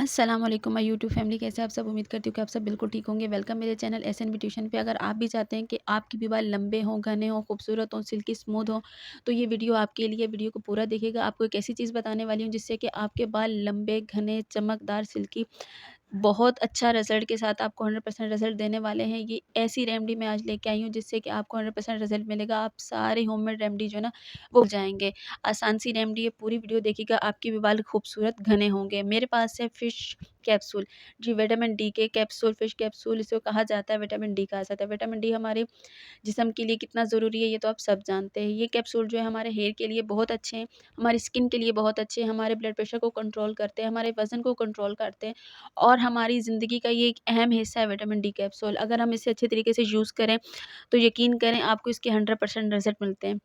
अस्सलाम वालेकुम my YouTube family, कैसे आप सब। उम्मीद करती हूँ कि आप सब बिल्कुल ठीक होंगे। वेलकम मेरे चैनल एसएन ब्यूटिशियन पे। अगर आप भी चाहते हैं कि आपके भी बाल लंबे हों, घने हों, खूबसूरत हों, सिल्की स्मूथ हों, तो ये वीडियो आपके लिए। वीडियो को पूरा देखिएगा। आपको एक ऐसी चीज़ बताने वाली हूँ जिससे कि आपके बाल लंबे, घने, चमकदार, सिल्की, बहुत अच्छा रिज़ल्ट के साथ आपको 100% रिज़ल्ट देने वाले हैं। ये ऐसी रेमेडी मैं आज लेके आई हूँ जिससे कि आपको 100% रिज़ल्ट मिलेगा। आप सारी होममेड रेमेडी जो है ना वो भूल जाएँगे। आसान सी रेमेडी है, पूरी वीडियो देखिएगा, आपके भी बाल खूबसूरत घने होंगे। मेरे पास है फ़िश कैप्सूल। जी, विटामिन डी के कैप्सूल, फ़िश कैप्सूल इसे कहा जाता है, विटामिन डी कहा जाता है। विटामिन डी हमारे जिस्म के लिए कितना ज़रूरी है ये तो आप सब जानते हैं। ये कैप्सूल जो है हमारे हेयर के लिए बहुत अच्छे हैं, हमारी स्किन के लिए बहुत अच्छे हैं, हमारे ब्लड प्रेशर को कंट्रोल करते हैं, हमारे वज़न को कंट्रोल करते हैं और हमारी ज़िंदगी का ये एक अहम हिस्सा है विटामिन डी कैप्सूल। अगर हम इसे अच्छे तरीके से यूज़ करें तो यकीन करें आपको इसके 100% रिज़ल्ट मिलते हैं।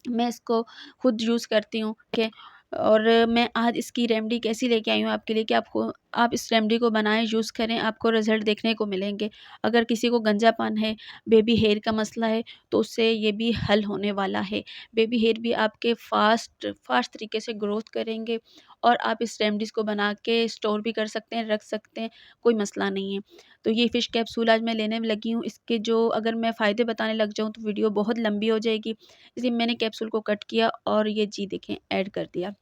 मैं इसको खुद यूज़ करती हूँ, ठीक है? और मैं आज इसकी रेमेडी कैसी लेके आई हूँ आपके लिए कि आप इस रेमेडी को बनाएँ, यूज़ करें, आपको रिज़ल्ट देखने को मिलेंगे। अगर किसी को गंजापन है, बेबी हेयर का मसला है, तो उससे ये भी हल होने वाला है। बेबी हेयर भी आपके फ़ास्ट तरीके से ग्रोथ करेंगे और आप इस रेमेडीज़ को बना के स्टोर भी कर सकते हैं, रख सकते हैं, कोई मसला नहीं है। तो ये फ़िश कैप्सूल आज मैं लेने में लगी हूँ। इसके जो अगर मैं फ़ायदे बताने लग जाऊँ तो वीडियो बहुत लंबी हो जाएगी। इसलिए मैंने कैप्सूल को कट किया और ये जी देखें ऐड कर दिया।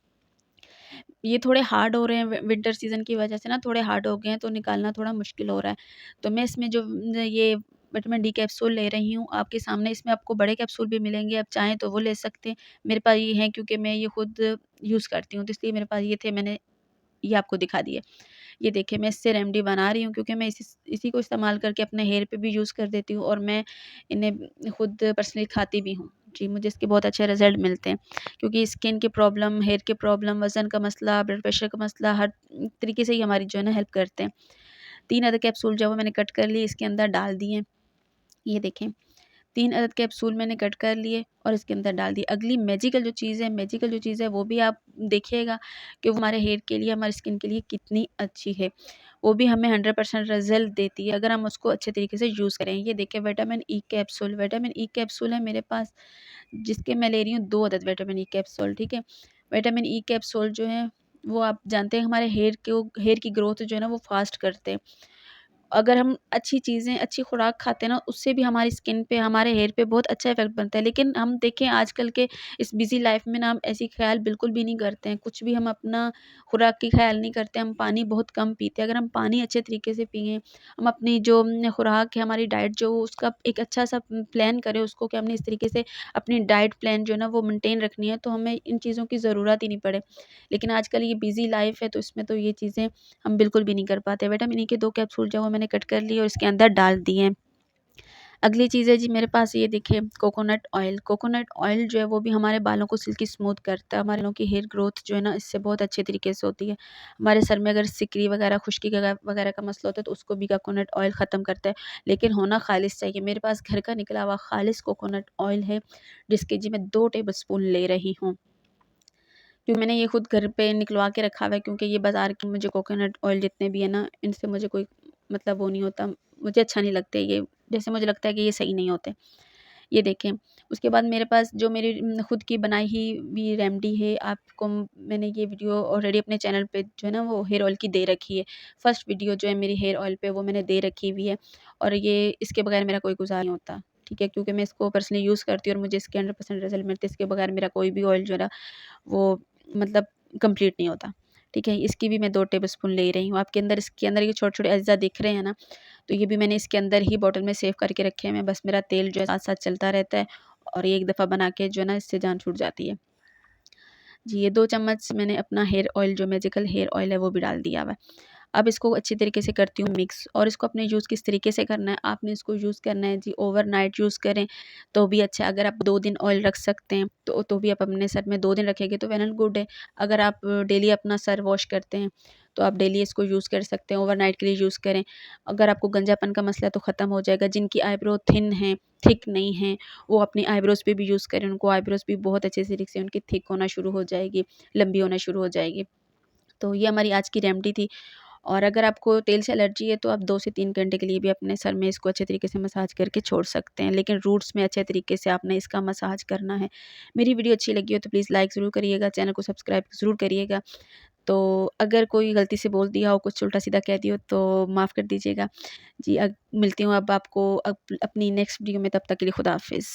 ये थोड़े हार्ड हो रहे हैं, विंटर सीज़न की वजह से ना थोड़े हार्ड हो गए हैं, तो निकालना थोड़ा मुश्किल हो रहा है। तो मैं इसमें जो ये विटामिन डी कैप्सूल ले रही हूँ आपके सामने, इसमें आपको बड़े कैप्सूल भी मिलेंगे, आप चाहें तो वो ले सकते हैं। मेरे पास ये हैं क्योंकि मैं ये खुद यूज़ करती हूँ, तो इसलिए मेरे पास ये थे, मैंने ये आपको दिखा दिए। ये देखिए मैं इससे रेमेडी बना रही हूँ क्योंकि मैं इसी को इस्तेमाल करके अपने हेयर पे भी यूज़ कर देती हूँ और मैं इन्हें खुद पर्सनली खाती भी हूँ। जी, मुझे इसके बहुत अच्छे रिज़ल्ट मिलते हैं क्योंकि स्किन की प्रॉब्लम, हेयर की प्रॉब्लम, वज़न का मसला, ब्लड प्रेशर का मसला, हर तरीके से ये हमारी जो है ना हेल्प करते हैं। 3 अदर कैप्सूल जो है वो मैंने कट कर लिए, इसके अंदर डाल दिए। ये देखें 3 अदद कैप्सूल मैंने कट कर लिए और इसके अंदर डाल दिए। अगली मैजिकल जो चीज़ है वो भी आप देखिएगा कि वो हमारे हेयर के लिए, हमारी स्किन के लिए कितनी अच्छी है। वो भी हमें 100% रिज़ल्ट देती है अगर हम उसको अच्छे तरीके से यूज़ करें। ये देखिए विटामिन ई कैप्सूल है मेरे पास, जिसके मैं ले रही हूँ 2 अदद विटामिन ई कैप्सूल, ठीक है? विटामिन ई कैप्सूल जो है वो आप जानते हैं हमारे हेयर की ग्रोथ जो है ना वो फ़ास्ट करते हैं। अगर हम अच्छी चीज़ें, अच्छी खुराक खाते हैं ना, उससे भी हमारी स्किन पे, हमारे हेयर पे बहुत अच्छा इफ़ेक्ट बनता है। लेकिन हम देखें आजकल के इस बिज़ी लाइफ़ में ना हम ऐसी ख़्याल बिल्कुल भी नहीं करते हैं। कुछ भी हम अपना खुराक की ख़्याल नहीं करते, हम पानी बहुत कम पीते हैं। अगर हम पानी अच्छे तरीके से पिएँ, हम अपनी जो खुराक है, हमारी डाइट जो उसका एक अच्छा-सा प्लान करें उसको कि हमने इस तरीके से अपनी डाइट प्लान जो है ना वो मेंटेन रखनी है, तो हमें इन चीज़ों की ज़रूरत ही नहीं पड़े। लेकिन आजकल ये बिज़ी लाइफ़ है तो इसमें तो ये चीज़ें हम बिल्कुल भी नहीं कर पाते। विटामिन ई के 2 कैप्सूल जो है वो मैंने कट कर लिए और इसके अंदर डाल दिए। अगली चीज़ है जी मेरे पास, ये देखिए कोकोनट ऑयल। कोकोनट ऑयल जो है वो भी हमारे बालों को सिल्की स्मूथ करता है। हमारे बालों की हेयर ग्रोथ जो है ना इससे बहुत अच्छे तरीके से होती है। हमारे सर में अगर सिकरी वगैरह, खुश्की वगैरह का मसला होता है तो उसको भी कोकोनट ऑयल ख़त्म करता है। लेकिन होना खालिस चाहिए। मेरे पास घर का निकला हुआ खालिस कोकोनट ऑयल है, जिसके जी मैं 2 टेबल स्पून ले रही हूँ। क्योंकि मैंने ये खुद घर पे निकलवा के रखा हुआ है, क्योंकि ये बाज़ार के मुझे कोकोनट ऑयल जितने भी है ना, इनसे मुझे कोई मतलब वो नहीं होता, मुझे अच्छा नहीं लगते ये, जैसे मुझे लगता है कि ये सही नहीं होते। ये देखें, उसके बाद मेरे पास जो मेरी खुद की बनाई हुई रेमेडी है, आपको मैंने ये वीडियो ऑलरेडी अपने चैनल पे जो है ना वो हेयर ऑयल की दे रखी है। फर्स्ट वीडियो जो है मेरी हेयर ऑयल पे वो मैंने दे रखी हुई है और ये इसके बगैर मेरा कोई गुज़ारा नहीं होता, ठीक है? क्योंकि मैं इसको पर्सनली यूज़ करती हूँ और मुझे इसके 100% रिज़ल्ट मिलते हैं। इसके बगैर मेरा कोई भी ऑयल जो है ना वो मतलब कंप्लीट नहीं होता, ठीक है? इसकी भी मैं 2 टेबल स्पून ले रही हूँ। आपके अंदर इसके अंदर ये छोटे-छोटे अज़्ज़ा दिख रहे हैं ना, तो ये भी मैंने इसके अंदर ही बॉटल में सेव करके रखे हैं। बस मेरा तेल जो है साथ-साथ चलता रहता है और ये एक दफ़ा बना के जो है ना इससे जान छूट जाती है। जी, ये 2 चम्मच मैंने अपना हेयर ऑयल जो मैजिकल हेयर ऑयल है वो भी डाल दिया हुआ है। अब इसको अच्छी तरीके से करती हूँ मिक्स, और इसको अपने यूज़ किस तरीके से करना है, आपने इसको यूज़ करना है जी ओवरनाइट यूज़ करें तो भी अच्छा है। अगर आप 2 दिन ऑयल रख सकते हैं तो भी आप अपने सर में 2 दिन रखेंगे तो वेल एंड गुड है। अगर आप डेली अपना सर वॉश करते हैं तो आप डेली इसको यूज़ कर सकते हैं, ओवरनाइट के लिए यूज़ करें। अगर आपको गंजापन का मसला है तो ख़त्म हो जाएगा। जिनकी आईब्रो थिन है, थिक नहीं है, वो अपनी आईब्रोज़ पे भी यूज़ करें, उनको आईब्रोज़ भी बहुत अच्छे तरीके से उनकी थिक होना शुरू हो जाएगी, लंबी होना शुरू हो जाएगी। तो ये हमारी आज की रेमेडी थी। और अगर आपको तेल से एलर्जी है तो आप 2 से 3 घंटे के लिए भी अपने सर में इसको अच्छे तरीके से मसाज करके छोड़ सकते हैं। लेकिन रूट्स में अच्छे तरीके से आपने इसका मसाज करना है। मेरी वीडियो अच्छी लगी हो तो प्लीज़ लाइक ज़रूर करिएगा, चैनल को सब्सक्राइब ज़रूर करिएगा। तो अगर कोई गलती से बोल दिया हो, कुछ उल्टा-सीधा कह दिया हो तो माफ़ कर दीजिएगा। जी, मिलती हूँ अब आपको अपनी नेक्स्ट वीडियो में, तब तक के लिए खुदा हाफ़िज़।